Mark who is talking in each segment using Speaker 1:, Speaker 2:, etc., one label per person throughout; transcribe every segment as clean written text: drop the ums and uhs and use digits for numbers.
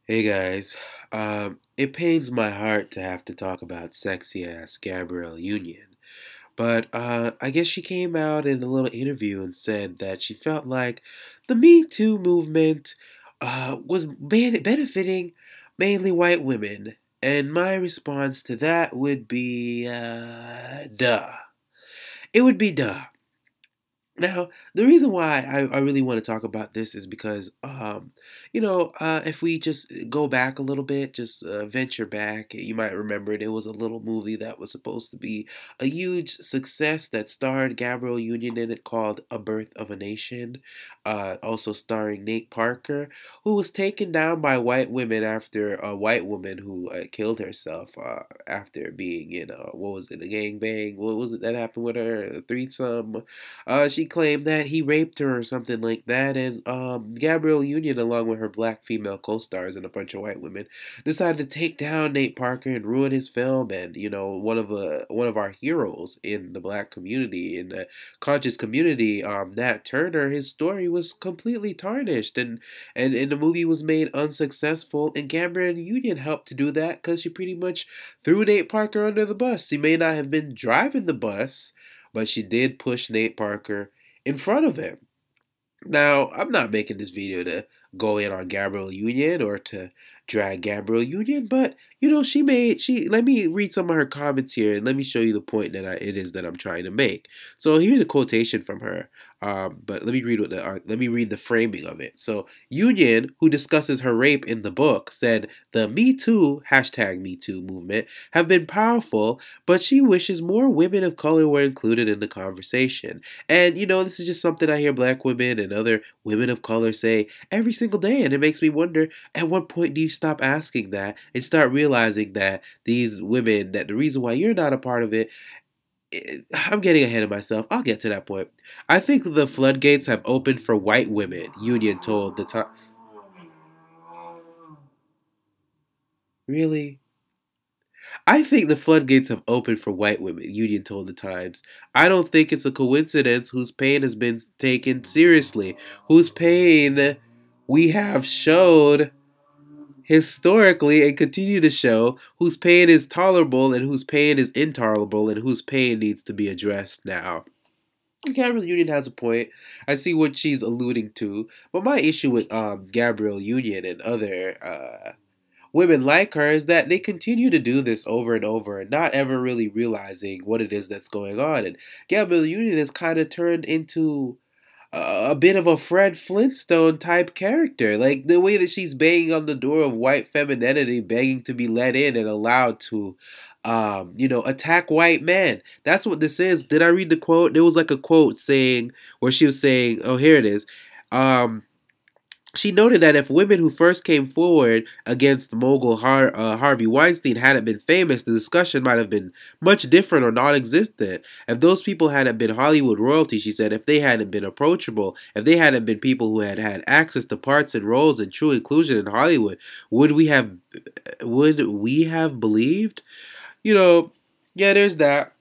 Speaker 1: Hey guys, it pains my heart to have to talk about sexy ass Gabrielle Union, but I guess she came out in a little interview and said that she felt like the Me Too movement was benefiting mainly white women, and my response to that would be duh. It would be duh. Now, the reason why I really want to talk about this is because, if we just go back a little bit, just venture back, you might remember it was a little movie that was supposed to be a huge success that starred Gabrielle Union in it called A Birth of a Nation, also starring Nate Parker, who was taken down by white women after a white woman who killed herself after being in, what was it, a gangbang? What was it that happened with her? A threesome? She claimed that he raped her or something like that, and Gabrielle Union, along with her black female co-stars and a bunch of white women, decided to take down Nate Parker and ruin his film. And one of our heroes in the black community, in the conscious community, Nat Turner, his story was completely tarnished, and the movie was made unsuccessful. And Gabrielle Union helped to do that because she pretty much threw Nate Parker under the bus. She may not have been driving the bus, but she did push Nate Parker in front of him. Now, I'm not making this video to go in on Gabrielle Union or to drag Gabrielle Union, but let me read some of her comments here and let me show you the point that it is that I'm trying to make. So here's a quotation from her. But let me read the framing of it. So Union, who discusses her rape in the book, said the Me Too #Me Too movement have been powerful, but she wishes more women of color were included in the conversation. And this is just something I hear black women and other women of color say every single day, and it makes me wonder, at what point do you stop asking that and start realizing that these women, that the reason why you're not a part of it, I'm getting ahead of myself. I'll get to that point. I think the floodgates have opened for white women, Union told the time. Really? I think the floodgates have opened for white women, Union told the Times. I don't think it's a coincidence whose pain has been taken seriously, whose pain we have showed historically and continue to show, whose pain is tolerable and whose pain is intolerable and whose pain needs to be addressed now. Gabrielle Union has a point. I see what she's alluding to, but my issue with Gabrielle Union and other women like her is that they continue to do this over and over and not ever really realizing what it is that's going on. And Gabrielle Union has kind of turned into a bit of a Fred Flintstone type character. Like the way that she's banging on the door of white femininity, begging to be let in and allowed to, attack white men. That's what this is. Did I read the quote? There was like a quote saying, where she was saying, oh, here it is. She noted that if women who first came forward against mogul Harvey Weinstein hadn't been famous, the discussion might have been much different or non-existent. If those people hadn't been Hollywood royalty, she said, if they hadn't been approachable, if they hadn't been people who had had access to parts and roles and true inclusion in Hollywood, would we have believed? You know, yeah, there's that.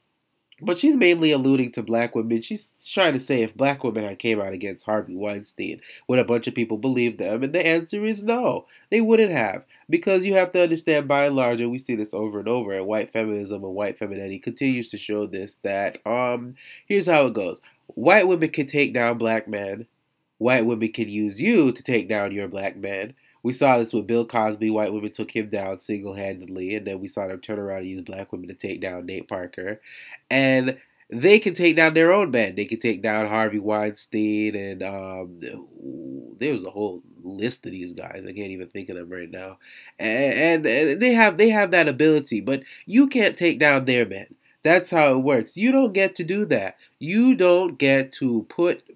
Speaker 1: But she's mainly alluding to black women. She's trying to say if black women had came out against Harvey Weinstein, would a bunch of people believe them? And the answer is no, they wouldn't have. Because you have to understand, by and large, and we see this over and over, and white feminism and white femininity continues to show this, that here's how it goes. White women can take down black men. White women can use you to take down your black men. We saw this with Bill Cosby. White women took him down single-handedly, and then we saw them turn around and use black women to take down Nate Parker. And they can take down their own men. They can take down Harvey Weinstein, and there was a whole list of these guys. I can't even think of them right now. And they have that ability, but you can't take down their men. That's how it works. You don't get to do that. You don't get to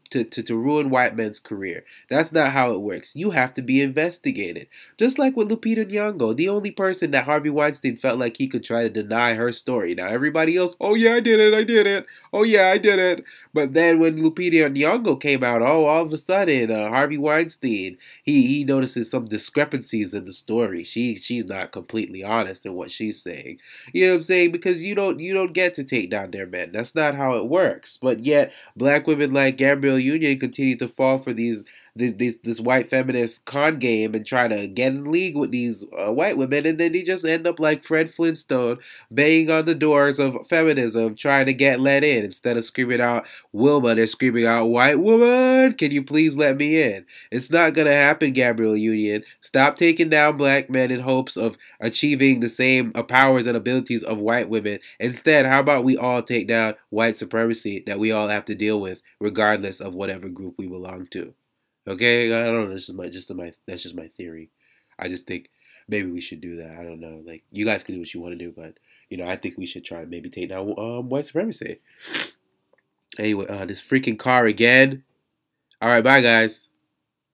Speaker 1: to ruin white men's career. That's not how it works. You have to be investigated. Just like with Lupita Nyong'o, the only person that Harvey Weinstein felt like he could try to deny her story. Now everybody else, oh yeah, I did it, I did it. Oh yeah, I did it. But then when Lupita Nyong'o came out, oh, all of a sudden, Harvey Weinstein, he notices some discrepancies in the story. She's not completely honest in what she's saying. You know what I'm saying? Because you don't get to take down their men. That's not how it works. But yet, black women like Gabrielle Union continue to fall for these this white feminist con game and try to get in league with these white women, and then he just end up like Fred Flintstone, banging on the doors of feminism, trying to get let in. Instead of screaming out Wilma, they're screaming out white woman. Can you please let me in? It's not gonna happen, Gabrielle Union. Stop taking down black men in hopes of achieving the same powers and abilities of white women. Instead, how about we all take down white supremacy that we all have to deal with, regardless of whatever group we belong to? Okay, I don't know. This is my that's just my theory. I just think maybe we should do that. I don't know. Like you guys can do what you want to do, but I think we should try and maybe take down white supremacy. Anyway, this freaking car again. All right, bye guys.